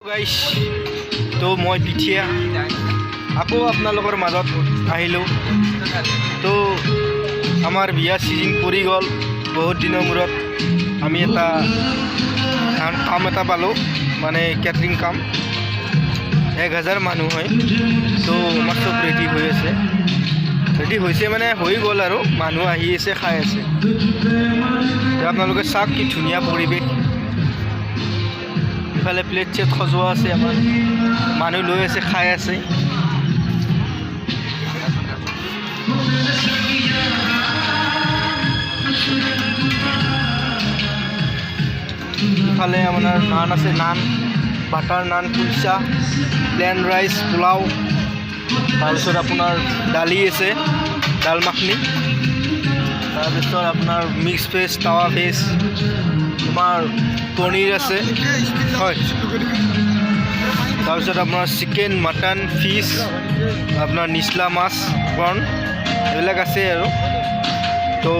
গাইছ তো মই পিঠিয়া আকৌ আপোনালোকৰ মাজত আহিলোঁ। তো আমাৰ বিয়া চিজন পৰি গ'ল বহুত দিনৰ মূৰত। আমি এটা কাম এটা পালোঁ, মানে কেটাৰিং কাম। 1000 মানুহ হয়। তো আমাৰ চব ৰেডি হৈ আছে, ৰেডি হৈছে মানে হৈ গ'ল আৰু মানুহ আহি আছে, খাই আছে। আপোনালোকে চাওক কি ধুনীয়া পৰিৱেশ। ইফালে প্লেট চেট সজোৱা আছে, আমাৰ মানুহ লৈ আছে, খাই আছে। ইফালে আপোনাৰ নান আছে, নান, বাটাৰ নান, কুলচা, প্লেন ৰাইচ, পোলাও, তাৰপিছত আপোনাৰ দালি আছে, দাল মাখনি, তাৰপিছত আপোনাৰ মিক্স ভেজ, টাৱা ভেজ, তোমাৰ পনীৰ আছে, হয়। তাৰপিছত আপোনাৰ চিকেন, মাটন, ফিছ, আপোনাৰ নিচলা মাছ, প্ৰন এইবিলাক আছে আৰু। তো